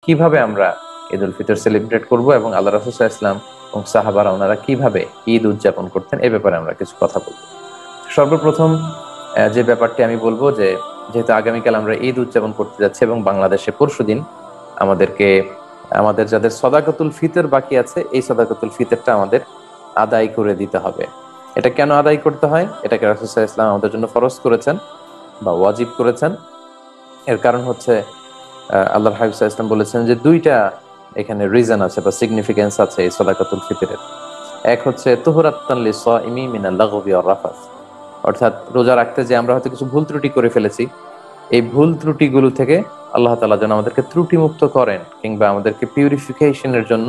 কিভাবে আমরা ঈদ উল ফিতর সেলিব্রেট করব এবং আল্লাহ রাসূল সাল্লাল্লাহু আলাইহি ওয়াসাল্লাম এবং সাহাবারা ওনারা কিভাবে ঈদ উদযাপন করতেন এই ব্যাপারে আমরা কিছু কথা বলবো। সর্বপ্রথম যে ব্যাপারটি আমি বলবো যে যেহেতু আগামীকাল আমরা ঈদ উদযাপন করতে যাচ্ছি এবং বাংলাদেশে পরশুদিন আমাদেরকে আমাদের যাদের সদাকাতুল ফিতর বাকি আছে এই সদাকাতুল ফিতরটা আমাদের আদায় করে দিতে হবে। এটা কেন আদায় করতে হয়? এটাকে রাসূল সাল্লাল্লাহু আলাইহি ওয়াসাল্লাম আমাদের জন্য ফরজ করেছেন বা ওয়াজিব করেছেন। এর কারণ হচ্ছে আল্লাহর হাবিব সাল্লাল্লাহু আলাইহি ওয়াসাল্লাম বলেছেন যে দুইটা এখানে রিজন আছে বা সিগনিফিকেন্স আছে এই সাদাকাতুল ফিতরের। এক হচ্ছে তুহরাত্তান লিসাইমি মিনাল লাগবি ওয়ার রাফাস, অর্থাৎ রোজা রাখতে যে আমরা হয়তো কিছু ভুল ত্রুটি করে ফেলেছি, এই ভুল ত্রুটিগুলো থেকে আল্লাহ তাআলা যেন আমাদেরকে ত্রুটি মুক্ত করেন কিংবা আমাদেরকে পিউরিফিকেশনের জন্য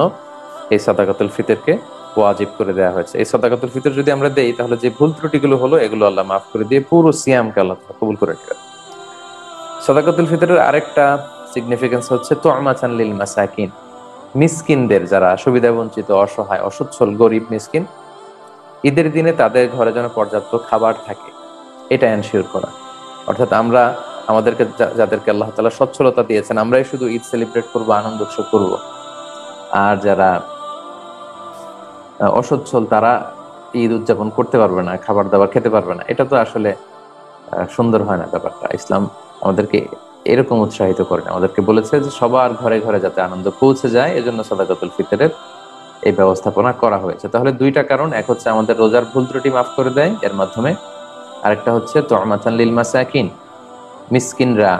এই সাদাকাতুল ফিতরকে ওয়াজিব করে দেওয়া হয়েছে। এই সাদাকাতুল ফিতর যদি আমরা দেই তাহলে যে ভুল ত্রুটিগুলো হলো এগুলো আল্লাহ মাফ করে দিয়ে পুরো সিয়ামকে আল্লাহ তাআলা কবুল করে নেবেন। সাদাকাতুল ফিতরের আরেকটা সিগনিফিকেন্স হচ্ছে তু'মাতান লিল মাসাকিন, মিসকিনদের, যারা সুবিধা বঞ্চিত, অসহায়, অসচ্ছল, গরিব মিসকিন, ঈদের দিনে তাদের ঘরে যেন পর্যাপ্ত খাবার থাকে এটা এনশিওর করা। অর্থাৎ আমরা আমাদেরকে যাদেরকে আল্লাহ তাআলা সচ্ছলতা দিয়েছেন আমরাই শুধু ঈদ সেলিব্রেট করব, আনন্দ উৎসব করব, আর যারা অসচ্ছল তারা ঈদ উদযাপন করতে পারবে না, খাবার দাবার খেতে পারবে না, এটা তো আসলে সুন্দর হয় না ব্যাপারটা। ইসলাম আমাদেরকে এরকম উৎসাহিত করে না, আমাদেরকে বলেছে যে সবার ঘরে ঘরে যাতে আনন্দ পৌঁছে যায় এজন্য সাদাকাতুল ফিতরের এই ব্যবস্থাপনা করা হয়েছে। তাহলে দুইটা কারণ, এক হচ্ছে আমাদের রোজার ভুল ত্রুটি মাফ করে দেয় এর মাধ্যমে, আরেকটা হচ্ছে তু'মাতান লিল মাসাকিন, মিসকিনরা,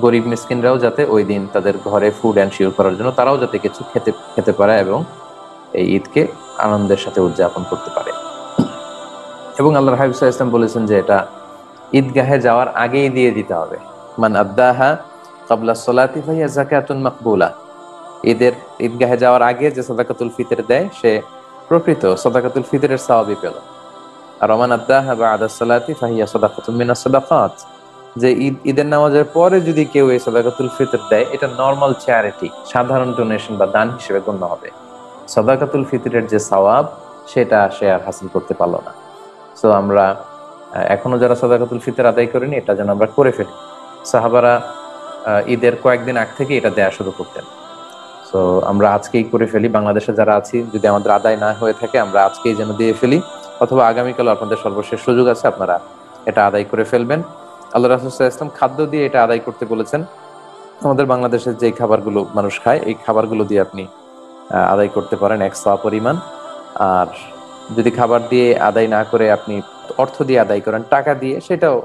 গরিব মিসকিনরাও যাতে ওই দিন তাদের ঘরে ফুড এনশিওর করার জন্য তারাও যাতে কিছু খেতে খেতে পারে এবং এই ঈদকে আনন্দের সাথে উদযাপন করতে পারে। এবং আল্লাহর হাবিব সাল্লাল্লাহু আলাইহি ওয়াসাল্লাম বলেছেন যে এটা ঈদগাহে যাওয়ার আগেই দিয়ে দিতে হবে। মান আদ্দাহা ক্বাবলা সলাতি ফাহিয়া যাকাতুন মাকবুলা, ঈদগাহে যাওয়ার আগে যে সাদাকাতুল ফিতর দেয় সে প্রকৃত সাদাকাতুল ফিতরের সওয়াবই পেল। আর ওমান আদ্দাহা বা'দা সলাতি ফাহিয়া সাদাকাতুম মিনাস সাদাকাত, যে ঈদের নামাজের পরে যদি কেউ এই সাদাকাতুল ফিতর দেয় এটা নরমাল চ্যারিটি, সাধারণ ডোনেশন বা দান হিসেবে গণ্য হবে। সাদাকাতুল ফিতরের যে সওয়াব সেটা সে আর হাসিল করতে পারলো না। সো আমরা এখনো যারা সাদাকাতুল ফিতর আদায় করেনি এটা যেন আমরা করে ফেলি। সাহাবারা ঈদের কয়েকদিন আগ থেকে এটা দেয়া শুরু করতেন। সো আমরা আজকেই করে ফেলি, বাংলাদেশে যারা আছি যদি আমাদের আদায় না হয়ে থাকে আমরা আজকেই যেন দিয়ে ফেলি, অথবা আগামীকাল আপনাদের সর্বশেষ সুযোগ আছে, আপনারা এটা আদায় করে ফেলবেন। আল্লাহ রাসূল সাল্লাল্লাহু আলাইহি ওয়াসাল্লাম খাদ্য দিয়ে এটা আদায় করতে বলেছেন। আমাদের বাংলাদেশের যে খাবারগুলো মানুষ খায় এই খাবারগুলো দিয়ে আপনি আদায় করতে পারেন এক সওয়াব পরিমাণ। আর যদি খাবার দিয়ে আদায় না করে আপনি অর্থ দিয়ে আদায় করেন, টাকা দিয়ে, সেটাও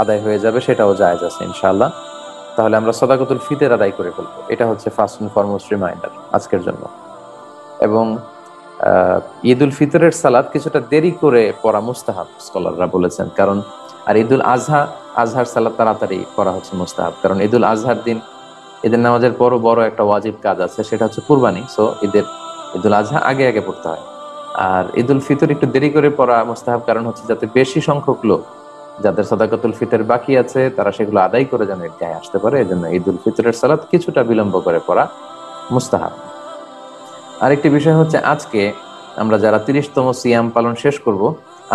আদায় হয়ে যাবে, সেটাও জায়েজ আছে ইনশাআল্লাহ। তাহলে আমরা সাদাকাতুল ফিতর আদায় করে ফেলবো, এটা হচ্ছে ফার্স্ট এন্ড ফরমোস্ট রিমাইন্ডার আজকের জন্য। এবং ঈদ উল ফিতরের সালাত কিছুটা দেরি করে পড়া মুস্তাহাব স্কলাররা বলেছেন, কারণ আর ঈদুল আজহার সালাত তাড়াতাড়ি পড়া হচ্ছে মুস্তাহাব, কারণ ঈদুল আজহার দিন ঈদের নামাজের পরও বড় একটা ওয়াজিব কাজ আছে, সেটা হচ্ছে কুরবানি। সো ঈদুল আজহা আগে আগে পড়তে হয়, আর ঈদুল ফিতর একটু দেরি করে পড়া মুস্তাহাব, কারণ হচ্ছে যাতে বেশি সংখ্যক লোক যাদের সাদাকাতুল ফিতর বাকি আছে তারা সেগুলো আদায় করে যেন ঈদগাহে আসতে পারে, এজন্য ঈদুল ফিতরের সালাত কিছুটা বিলম্ব করে পড়া মুস্তাহাব। আরেকটি বিষয় হচ্ছে আজকে আমরা যারা 30তম সিয়াম পালন শেষ করব,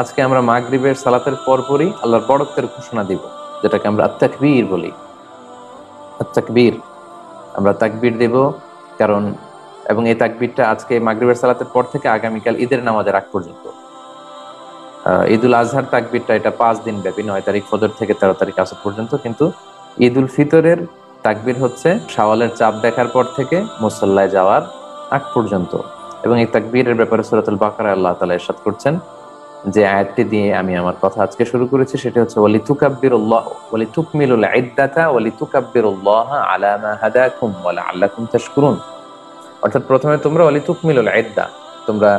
আজকে আমরা মাগরিবের সালাতের পরপরই আল্লাহর বড়ত্বের ঘোষণা দিব, যেটাকে আমরা আত-তাকবীর বলি। আত-তাকবীর, আমরা তাকবীর দেব, কারণ এবং এই তাকবীরটা আজকে মাগরিবের সালাতের পর থেকে আগামীকাল ঈদের নামাজের আগ পর্যন্ত। ঈদুল আজহার তাকবীরটা এটা 5 দিন ব্যাপী, 9 তারিখ ফজর থেকে 13 তারিখ আসর পর্যন্ত, কিন্তু ঈদুল ফিতরের তাকবীর হচ্ছে শাওয়ালের চাঁদ দেখার পর থেকে মুসল্লায় যাওয়ার আগ পর্যন্ত। এবং এই তাকবীরের ব্যাপারে সূরাতুল বাকারায় আল্লাহ তাআলা ইরশাদ করছেন, যে আয়াতটি দিয়ে আমি আমার কথা আজকে শুরু করেছি সেটা হচ্ছে ওয়ালিতুকাব্বিরুল্লাহ ওয়ালিতুকমিলুল ইদ্দাতা ওয়ালিতুকাব্বিরুল্লাহ আলা মা হাদাকুম ওয়া লাআল্লাকুম তাশকুরুন। অর্থাৎ প্রথমে তোমরা ওয়ালিতুকমিলুল ইদ্দা, তোমরা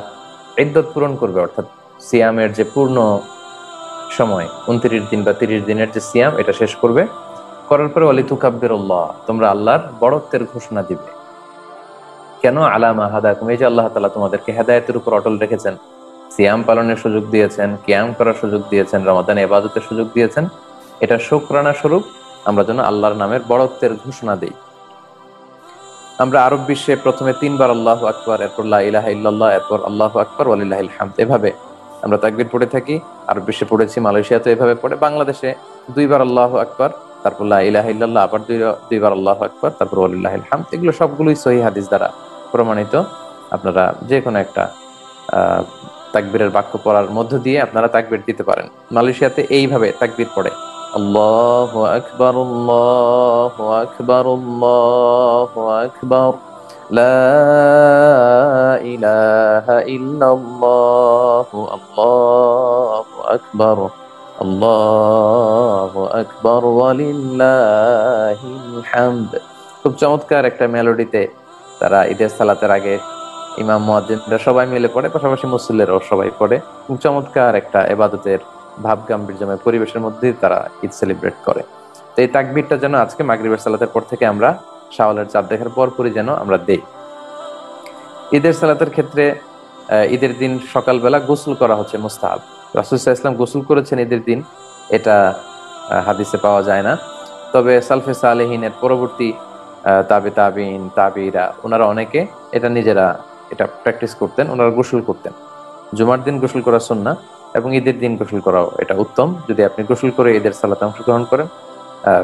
ইদ্দত পূরণ করবে, অর্থাৎ সিয়ামের যে পূর্ণ সময় 29 দিন বা 30 দিনের যে সিয়াম এটা শেষ করবে, করার পরে ওয়ালিতুকাব্বিরুল্লাহ, তোমরা আল্লাহর বড়ত্বের ঘোষণা দিবে। কেন? আলা মা হাদাকুম, এই যে আল্লাহ তাআলা তোমাদেরকে হেদায়েতের উপর অটল রেখেছেন, সিয়াম পালনের সুযোগ দিয়েছেন, কিয়াম করার সুযোগ দিয়েছেন, রমাদানে ইবাদতের সুযোগ দিয়েছেন, এটা শুকরানা স্বরূপ আমরা যেন আল্লাহর নামের বড়ত্বের ঘোষণা দেই। আমরা আরব বিশ্বে প্রথমে 3 বার আল্লাহু আকবার, এরপর লা ইলাহা ইল্লাল্লাহ, এরপর আল্লাহু আকবার ওয়ালিল্লাহিল হামদ, এভাবে আমরা তাকবীর পড়ে থাকি। আরব বিশ্বে পড়েছি, মালয়েশিয়াতে এভাবে পড়ে, বাংলাদেশে 2 বার আল্লাহু আকবার তারপর লা ইলাহা ইল্লাল্লাহ, আবার দুইবার আল্লাহু আকবার, তারপর ওয়ালিল্লাহিল হামদ। এগুলো সবগুলোই সহিহ হাদিস দ্বারা প্রমাণিত। আপনারা যে কোনো একটা আহ তাকবীরের বাক্য পড়ার মধ্য দিয়ে আপনারা তাকবীর দিতে পারেন। মালয়েশিয়াতে এইভাবে তাকবীর পড়ে, আল্লাহু আকবার, আল্লাহু আকবার, আল্লাহু আকবার, লা ইলাহা ইল্লাল্লাহু, আল্লাহু আকবার, আল্লাহু আকবার, ওয়ালিল্লাহিল হামদ। খুব চমৎকার একটা মেলোডিতে তারা ঈদের সালাতের আগে ইমাম মুয়াজ্জিনরা সবাই মিলে পড়ে, পাশাপাশি মুসল্লিরাও সবাই পড়ে। খুব চমৎকার একটা ইবাদতের ভাব গাম্ভীর্যময় পরিবেশের মধ্যে তারা ঈদ সেলিব্রেট করে। তো এই তাকবীরটা যেন আজকে মাগরিবের সালাতের পর থেকে আমরা শাওয়ালের চাঁদ দেখার পরপরই যেন আমরা দেই। ঈদের সালাতের ক্ষেত্রে ঈদের দিন সকালবেলা গোসল করা হচ্ছে মুস্তাহাব। রাসূল সাল্লাল্লাহু আলাইহি ওয়াসাল্লাম গোসল করেছেন ঈদের দিন, এটা হাদিসে পাওয়া যায় না। তবে সালফে সালেহিনের পরবর্তী তাবিঈন তাবিঈরা ওনারা অনেকে এটা নিজেরা এটা প্র্যাকটিস করতেন, ওনারা গোসল করতেন। জুমার দিন গোসল করা সুন্নাহ এবং ঈদের দিন গোসল করাও এটা উত্তম। যদি আপনি গোসল করে ঈদের সালাতে অংশগ্রহণ করেন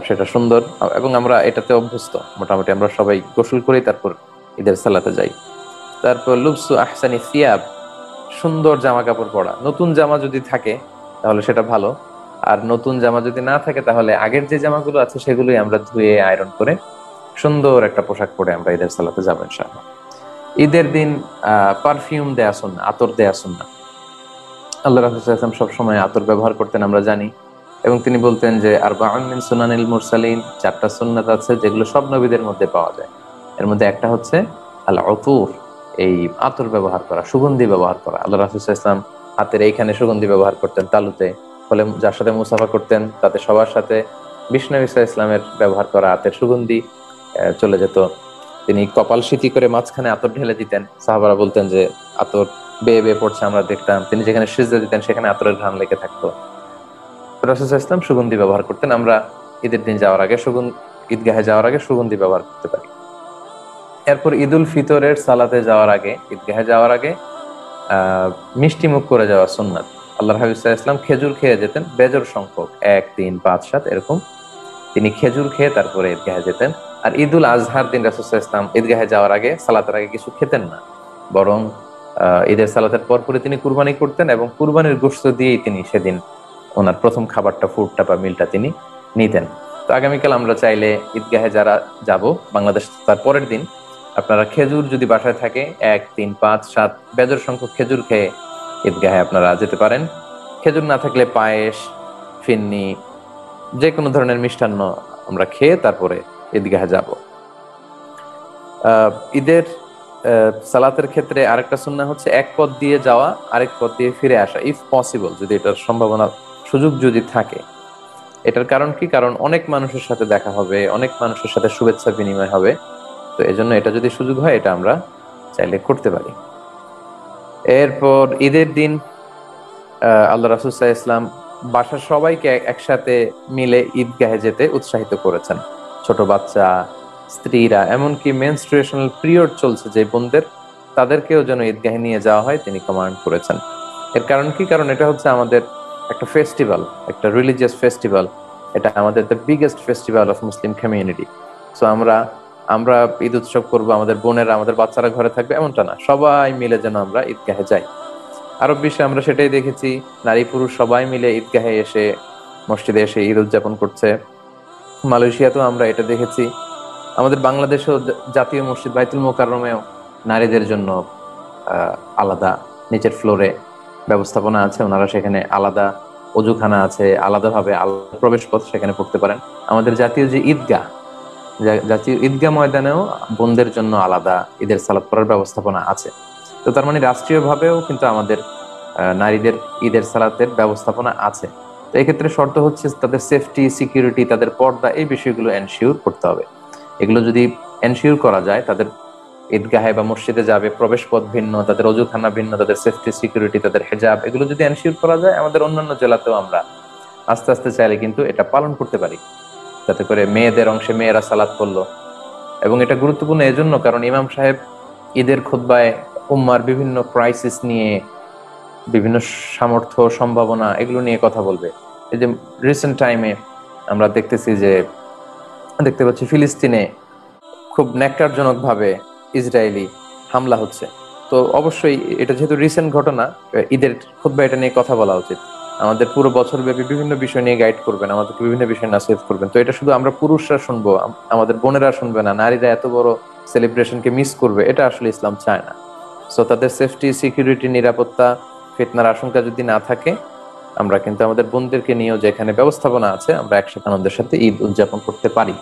সেটা সুন্দর, এবং আমরা এটাতে অভ্যস্ত। মোটামুটি আমরা সবাই গোসল করেই তারপর ঈদের সালাতে যাই। তারপর লুবসু আহসানি সিয়াব, সুন্দর জামা কাপড় পরা। নতুন জামা যদি থাকে তাহলে সেটা ভালো, আর নতুন জামা যদি না থাকে তাহলে আগের যে জামাগুলো আছে সেগুলোই আমরা ধুয়ে আয়রন করে সুন্দর একটা পোশাক পরে আমরা ঈদের সালাতে যাবো ইনশাআল্লাহ। ঈদের দিন পারফিউম দেয়া সুন্নাহ, আতর দেয়া সুন্নাহ। আল্লাহ রাসূল সাল্লাল্লাহু আলাইহি ওয়াসাল্লাম সবসময় আতর ব্যবহার করতেন আমরা জানি, এবং তিনি বলতেন যে আরবাউন মিন সুনানিল মুরসালিন, 4টা সুন্নাত আছে যেগুলো সব নবীদের মধ্যে পাওয়া যায়। এর মধ্যে একটা হচ্ছে আল উতুর, এই আতর ব্যবহার করা, সুগন্ধি ব্যবহার করা। আল্লাহ রাসূল সাল্লাল্লাহু আলাইহি ওয়াসাল্লাম হাতের এইখানে সুগন্ধি ব্যবহার করতেন তালুতে, ফলে যার সাথে মুসাফা করতেন তাতে সবার সাথে বিষ্ণু ঈসা ইসলামের ব্যবহার করা হাতের সুগন্ধি চলে যেত। তিনি কপাল সিথি করে মাঝখানে আতর ঢেলে দিতেন, সাহাবারা বলতেন যে আতর বেয়ে বেয়ে পড়ছে, আমরা দেখতাম। তিনি যেখানে সিজদা দিতেন সেখানে আতরের ঘ্রাণ লেগে থাকতো। রাসূল সাল্লাল্লাহু আলাইহি ওয়াসাল্লাম সুগন্ধি ব্যবহার করতেন। আমরা ঈদের দিন যাওয়ার আগে ঈদগাহে যাওয়ার আগে সুগন্ধি ব্যবহার করতে পারি। এরপর ঈদুল ফিতরের সালাতে যাওয়ার আগে, ঈদগাহে যাওয়ার আগে মিষ্টি মুখ করে যাওয়া সুন্নাত। আল্লাহর হাবিব সাল্লাল্লাহু আলাইহি ওয়াসাল্লাম খেজুর খেয়ে যেতেন বেজোড় সংখ্যক, 1, 3, 5, 7 এরকম। তিনি খেজুর খেয়ে তারপরে ঈদগাহে যেতেন। আর ঈদুল আজহার দিন রাসূল সাল্লাল্লাহু আলাইহি ওয়াসাল্লাম ঈদগাহে যাওয়ার আগে, সালাতের আগে কিছু খেতেন না, বরং ঈদের সালাতের পরপরই তিনি কুরবানি করতেন, এবং কুরবানির গোশত দিয়েই তিনি সেদিন ওনার প্রথম খাবারটা, ফুডটা বা মিলটা তিনি নিতেন। তো আগামীকাল আমরা চাইলে ঈদগাহে যারা যাব বাংলাদেশ, তার পরের দিন আপনারা খেজুর যদি বাসায় থাকে 1, 3, 5, 7 বেজোড় সংখ্যক খেজুর খেয়ে ঈদগাহে আপনারা যেতে পারেন। খেজুর না থাকলে পায়েস, ফিন্নি, যে কোনো ধরনের মিষ্টান্ন আমরা খেয়ে তারপরে ঈদগাহে যাব। ঈদের সালাতের ক্ষেত্রে আরেকটা সুন্নাহ হচ্ছে এক পথ দিয়ে যাওয়া আরেক পথ দিয়ে ফিরে আসা, ইফ পসিবল, যদি এটার সম্ভাবনা সুযোগ যদি থাকে। এটার কারণ কি? কারণ অনেক মানুষের সাথে দেখা হবে, অনেক মানুষের সাথে শুভেচ্ছা বিনিময় হবে। তো এজন্য এটা যদি সুযোগ হয় এটা আমরা চাইলে করতে পারি। এরপর ঈদের দিন আল্লাহ রাসূল সাল্লাল্লাহু আলাইহি ওয়াসাল্লাম বাসার সবাইকে একসাথে মিলে ঈদগাহে যেতে উৎসাহিত করেছেন। ছোট বাচ্চা, স্ত্রীরা, এমনকি মেনস্ট্রুয়েশনাল পিরিয়ড চলছে যে বোনদের, তাদেরকেও যেন ঈদগাহে নিয়ে যাওয়া হয় তিনি কমান্ড করেছেন। এর কারণ কি? কারণ এটা হচ্ছে আমাদের একটা ফেস্টিভ্যাল, একটা রিলিজিয়াস ফেস্টিভ্যাল। এটা আমাদের the biggest festival of Muslim community. So আমরা ঈদ উৎসব করবো, আমাদের বোনেরা, আমাদের বাচ্চারা ঘরে থাকবে এমনটা না, সবাই মিলে যেন আমরা ঈদগাহে যাই। আরব বিশ্বে আমরা সেটাই দেখেছি, নারী পুরুষ সবাই মিলে ঈদগাহে এসে, মসজিদে এসে ঈদ উদযাপন করছে। মালয়েশিয়াতেও আমরা এটা দেখেছি। আমাদের বাংলাদেশেও জাতীয় মসজিদ বাইতুল মোকাররমেও নারীদের জন্য আলাদা নিচের ফ্লোরে ব্যবস্থাপনা আছে, ওনারা সেখানে আলাদা অজুখানা আছে, আলাদাভাবে আলাদা প্রবেশ পথ, সেখানে পড়তে পারেন। আমাদের জাতীয় যে জাতীয় ঈদগাহ ময়দানেও বোনদের জন্য আলাদা ঈদের সালাত পড়ার ব্যবস্থাপনা আছে। তো তার মানে রাষ্ট্রীয়ভাবেও কিন্তু আমাদের নারীদের ঈদের সালাতের ব্যবস্থাপনা আছে। তো এক্ষেত্রে শর্ত হচ্ছে তাদের সেফটি, সিকিউরিটি, তাদের পর্দা, এই বিষয়গুলো এনশিওর করতে হবে। এগুলো যদি এনশিওর করা যায়, তাদের ঈদগাহে বা মসজিদে যাবে প্রবেশ পথ ভিন্ন, তাদের অজুখানা ভিন্ন, তাদের সেফটি, সিকিউরিটি, তাদের হেজাব, এগুলো যদি এনশিওর করা যায়, আমাদের অন্যান্য জেলাতেও আমরা আস্তে আস্তে চাইলে কিন্তু এটা পালন করতে পারি, যাতে করে মেয়েদের অংশে মেয়েরা সালাত করলো। এবং এটা গুরুত্বপূর্ণ এজন্য কারণ ইমাম সাহেব ঈদের খুতবায় উম্মার বিভিন্ন ক্রাইসিস নিয়ে, বিভিন্ন সামর্থ্য, সম্ভাবনা, এগুলো নিয়ে কথা বলবে। এই যে রিসেন্ট টাইমে আমরা দেখতে পাচ্ছি ফিলিস্তিনে খুব ন্যাক্কারজনক ভাবে ইসরায়েলি হামলা হচ্ছে। তো অবশ্যই এটা যেহেতু রিসেন্ট ঘটনা, ঈদের খুতবা এটা নিয়ে কথা বলা উচিত। আমাদের পুরো বছর ব্যাপী বিভিন্ন বিষয় নিয়ে গাইড করবেন, আমাদেরকে বিভিন্ন বিষয় নাসিহত করবেন। তো এটা শুধু আমরা পুরুষরা শুনবো, আমাদের বোনেরা শুনবে না, নারীরা এত বড় সেলিব্রেশনকে মিস করবে, এটা আসলে ইসলাম চায় না। সো তাদের সেফটি, সিকিউরিটি, নিরাপত্তা, ফিতনার আশঙ্কা যদি না থাকে, আমরা কিন্তু আমাদের বোনদেরকে নিয়েও যেখানে ব্যবস্থাপনা আছে আমরা একসাথে আনন্দের সাথে ঈদ উদযাপন করতে পারি।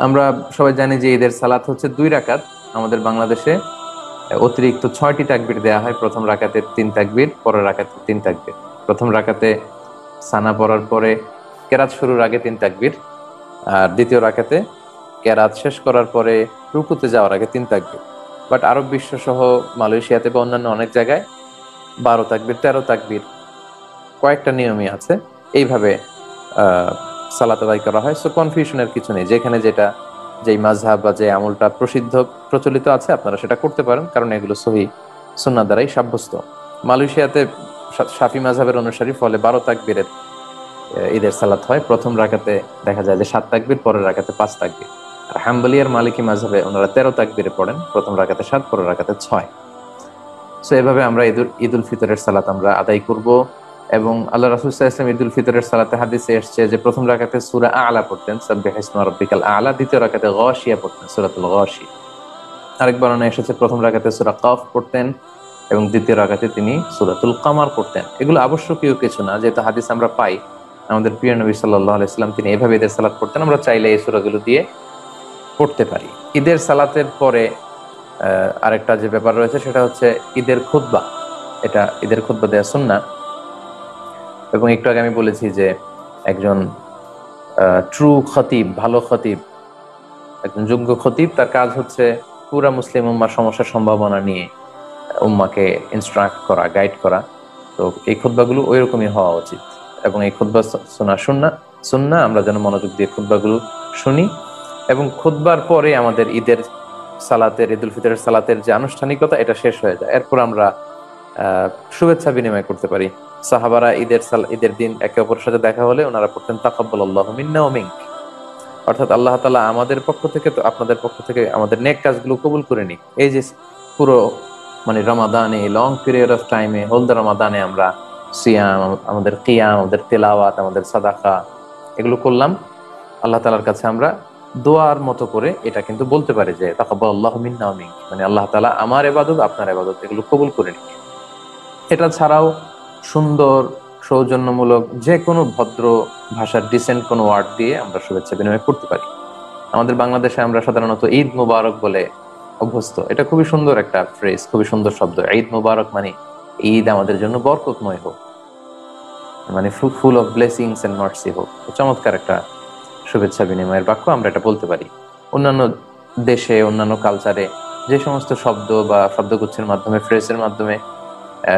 আমরা সবাই জানি যে ঈদের সালাত হচ্ছে 2 রাকাত। আমাদের বাংলাদেশে অতিরিক্ত 6টি তাকবীর দেওয়া হয়। প্রথম রাকাতে 3 তাকবীর, পরের রাকাতে 3 তাকবীর। প্রথম রাকাতে সানা পড়ার পরে কেরাত শুরুর আগে 3 তাকবীর, আর দ্বিতীয় রাকাতে কেরাত শেষ করার পরে রুকুতে যাওয়ার আগে 3 তাকবীর। বাট আরব বিশ্ব সহ মালয়েশিয়াতে বা অন্যান্য অনেক জায়গায় 12 তাকবীর, 13 তাকবীর, কয়েকটা নিয়মই আছে। এইভাবে সালাত আদায় করা হয়। সো কনফিউশনের কিছু নেই, যেখানে যেই মাযহাব বা যে আমলটা প্রচলিত আছে আপনারা সেটা করতে পারেন, কারণ এগুলো সহিহ সুন্নাহ দ্বারাই সাব্যস্ত। মালয়েশিয়াতে শাফি মাযহাবের অনুসারী, ফলে 12 তাকবীরের ঈদের সালাত হয়। প্রথম রাকাতে দেখা যায় যে 7 তাকবীর, পরের রাকাতে 5 তাকবীর। আর হাম্বলি আর মালিকি মাযহাবে ওনারা 13 তাকবীরে পড়েন, প্রথম রাকাতে 7, পরের রাকাতে 6। সো এভাবে আমরা ঈদুল ফিতরের সালাত আমরা আদায় করব। এবং আল্লাহ রাসূল সাল্লাল্লাহু আলাইহি ওয়াসাল্লাম ঈদুল ফিতরের সালাতে হাদিসে এসেছে যে প্রথম রাকাতে সূরা আ'লা পড়তেন, সাব্বিহ ইসমা রাব্বিকাল আ'লা। দ্বিতীয় রাকাতে গাশিয়া পড়তেন, সূরাতুল গাশিয়া। আরেক বর্ণনায় এসেছে প্রথম রাকাতে সূরা কাফ পড়তেন এবং দ্বিতীয় রাকাতে তিনি সূরাতুল কামার পড়তেন। এগুলো আবশ্যকীয় কিছু না, যেহেতু হাদিস আমরা পাই। আমাদের প্রিয় নবী সাল্লাল্লাহু আলাইহি ওয়াসাল্লাম তিনি এভাবে ঈদের সালাত পড়তেন, আমরা চাইলে এই সূরাগুলো দিয়ে পড়তে পারি। ঈদের সালাতের পরে আরেকটা যে ব্যাপার রয়েছে সেটা হচ্ছে ঈদের খুতবা। এটা ঈদের খুতবা দেওয়া সুন্নাহ। এবং একটু আগে আমি বলেছি যে একজন ট্রু খতিব, ভালো খতিব, একজন যোগ্য খতিব, তার কাজ হচ্ছে পুরা মুসলিম উম্মার সমস্যার সম্ভাবনা নিয়ে উম্মাকে ইনস্ট্রাক্ট করা, গাইড করা। তো এই খুতবাগুলো ওই রকমই হওয়া উচিত। এবং এই খুতবা শোনা সুন্নাহ, আমরা যেন মনোযোগ দিয়ে খুতবাগুলো শুনি। এবং খুতবার পরে আমাদের ঈদুল ফিতরের সালাতের যে আনুষ্ঠানিকতা, এটা শেষ হয়ে যায়। এরপর আমরা শুভেচ্ছা বিনিময় করতে পারি। সাহাবারা ঈদের দিন একে অপরের সাথে দেখা হলে ওনারা পড়তেন তাকাব্বালাল্লাহু মিন্না ওয়া মিনক, অর্থাৎ আল্লাহ তাআলা আমাদের পক্ষ থেকে তো আপনাদের পক্ষ থেকে আমাদের নেক কাজগুলো কবুল করে নিক। এই যে পুরো রমাদানে, লং পিরিয়ড অফ টাইমে, হোল দ্য রমাদানে আমরা সিয়াম, আমাদের কিয়াম, আমাদের তেলাওয়াত, আমাদের সাদাকা, এগুলো করলাম। আল্লাহ তাআলার কাছে আমরা দোয়ার মতো করে এটা কিন্তু বলতে পারি যে তাকাব্বালাল্লাহু মিন্না ওয়া মিনক, আল্লাহ তাআলা আমার ইবাদত, আপনার ইবাদত, এগুলো কবুল করে নিক। এটা ছাড়াও সুন্দর, সৌজন্যমূলক যে কোনো ভদ্র ভাষার ডিসেন্ট কোনো ওয়ার্ড দিয়ে আমরা শুভেচ্ছা বিনিময় করতে পারি। আমাদের বাংলাদেশে আমরা সাধারণত ঈদ মুবারক বলে অভ্যস্ত। এটা খুবই সুন্দর একটা ফ্রেজ, খুবই সুন্দর শব্দ। ঈদ মুবারক মানে ঈদ আমাদের জন্য বরকতময় হোক, full of blessings and mercy হোক। চমৎকার একটা শুভেচ্ছা বিনিময়ের বাক্য, আমরা এটা বলতে পারি। অন্যান্য দেশে, অন্যান্য কালচারে যে সমস্ত শব্দ বা শব্দগুচ্ছের মাধ্যমে, ফ্রেজের মাধ্যমে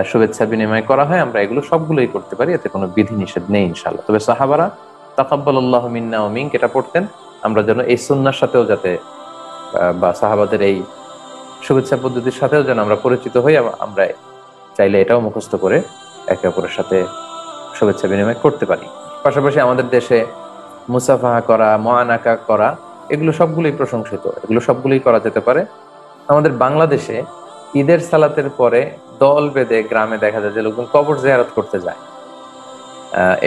শুভেচ্ছা বিনিময় করা হয়, আমরা এগুলো সবগুলোই করতে পারি, এতে কোনো বিধি নিষেধ নেই ইনশাআল্লাহ। তবে সাহাবারা তাকাব্বালাল্লাহু মিন্না ওয়া মিনক এটা পড়তেন। আমরা যেন এই সুন্নাহর সাথেও যাতে বা সাহাবাদের এই শুভেচ্ছা পদ্ধতির সাথেও যেন আমরা পরিচিত হই, আমরা চাইলে এটাও মুখস্থ করে একে অপরের সাথে শুভেচ্ছা বিনিময় করতে পারি। পাশাপাশি আমাদের দেশে মুসাফাহা করা, মুআনাকা করা, এগুলো সবগুলোই প্রশংসিত, এগুলো সবগুলোই করা যেতে পারে। আমাদের বাংলাদেশে ঈদের সালাতের পরে দল বেঁধে গ্রামে দেখা যায় যে লোকজন কবর জিয়ারত করতে যায়।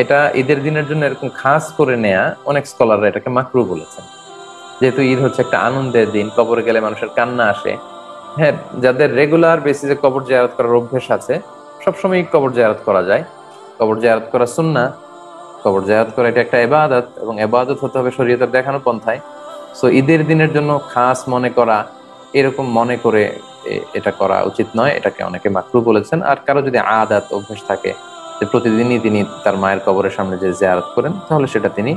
এটা ঈদের দিনের জন্য এরকম খাস করে নেয়া, অনেক স্কলাররা এটাকে মাকরু বলেছেন। যেহেতু ঈদ হচ্ছে একটা আনন্দের দিন, কবরে গেলে মানুষের কান্না আসে। হ্যাঁ, যাদের রেগুলার বেসিসে কবর জিয়ারত করার অভ্যেস আছে, সবসময় কবর জিয়ারত করা যায়। কবর জিয়ারত করা সুন্নাহ, কবর জিয়ারত করা এটা একটা ইবাদত, এবং ইবাদত হতে হবে শরীয়তের দেখানো পন্থায়। সো ঈদের দিনের জন্য খাস মনে করা, এরকম মনে করে এটা করা উচিত নয়, এটাকে অনেকে মাকরু বলেছেন। আর কারো যদি আদাত, অভ্যেস থাকে যে প্রতিদিনই তিনি তার মায়ের কবরের সামনে যে জিয়ারত করেন, তাহলে সেটা তিনি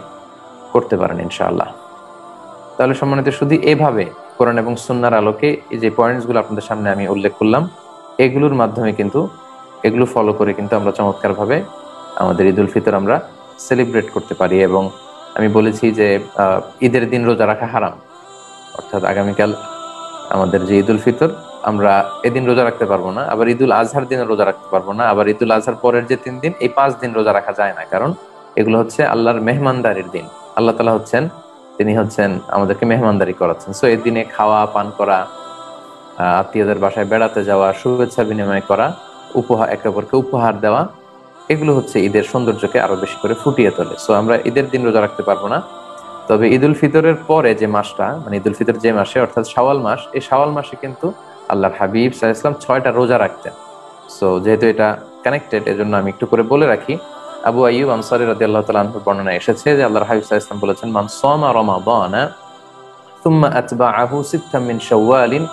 করতে পারেন ইনশাআল্লাহ। তাহলে সম্মানিত, শুধু এভাবে কোরআন এবং সুন্নাহর আলোকে এই যে পয়েন্টস গুলো আপনাদের সামনে আমি উল্লেখ করলাম, এগুলোর মাধ্যমে কিন্তু, এগুলো ফলো করে কিন্তু আমরা চমৎকার ভাবে আমাদের ঈদুল ফিতর আমরা সেলিব্রেট করতে পারি। এবং আমি বলেছি যে ঈদের দিন রোজা রাখা হারাম, অর্থাৎ আগামীকাল আমাদের যে ঈদুল ফিতর, আমরা এদিন রোজা রাখতে পারবো না, আবার ঈদুল আজহার দিনে রোজা রাখতে পারবো না, আবার ঈদুল আজহার পরের যে 3 দিন, এই 5 দিন রোজা রাখা যায় না। কারণ এগুলো হচ্ছে আল্লাহর মেহমানদারির দিন। আল্লাহ তাআলা হচ্ছেন, তিনি হচ্ছেন আমাদেরকে মেহমানদারি করাচ্ছেন। সো এই দিনে খাওয়া পান করা, আত্মীয়দের বাসায় বেড়াতে যাওয়া, শুভেচ্ছা বিনিময় করা, উপহার, একে অপরকে উপহার দেওয়া, এগুলো হচ্ছে ঈদের সৌন্দর্যকে আরো বেশি করে ফুটিয়ে তোলে। সো আমরা ঈদের দিন রোজা রাখতে পারবো না, তবে ঈদ উল ফিতরের পরে যে মাসটা, মানে ঈদ উল ফিতর যে মাসে, অর্থাৎ শাওয়াল মাস, এই শাওয়াল মাসে কিন্তু আল্লাহর হাবিব সাল্লাল্লাহু আলাইহি ওয়াসাল্লাম 6টা রোজা রাখতেন। সো যেহেতু এটা কানেক্টেড, এজন্য আমি একটু করে বলে রাখি। আবু আইয়ুব আনসারী রাদিয়াল্লাহু তাআলা আনহুর বর্ণনায় এসেছে যে আল্লাহর হাবিব সাল্লাল্লাহু আলাইহি ওয়াসাল্লাম বলেছেন, মান সামা রমাদানা সুম্মা আতবাআহু সিত্তাম মিন শাওয়ালিন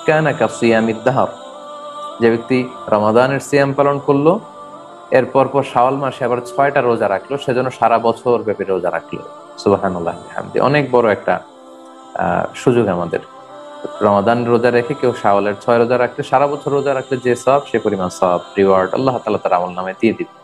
কানা কাসিয়ামিদ দাহর। যে ব্যক্তি রমাদানের সিয়াম পালন করলো, এর পর শাওয়াল মাসে আবার 6টা রোজা রাখলো, সেজন্য সারা বছর ব্যাপী রোজা রাখলো। সুবহানাল্লাহ বিহামদি। অনেক বড় একটা সুযোগ আমাদের। রমাদান রোজা রেখে কেউ শাওয়ালের 6 রোজা রাখলে, সারা বছর রোজা রাখলে যে সওয়াব, সে পরিমাণ সওয়াব রিওয়ার্ড আল্লাহ তাআলা তার আমল নামায় দিয়ে দিবে।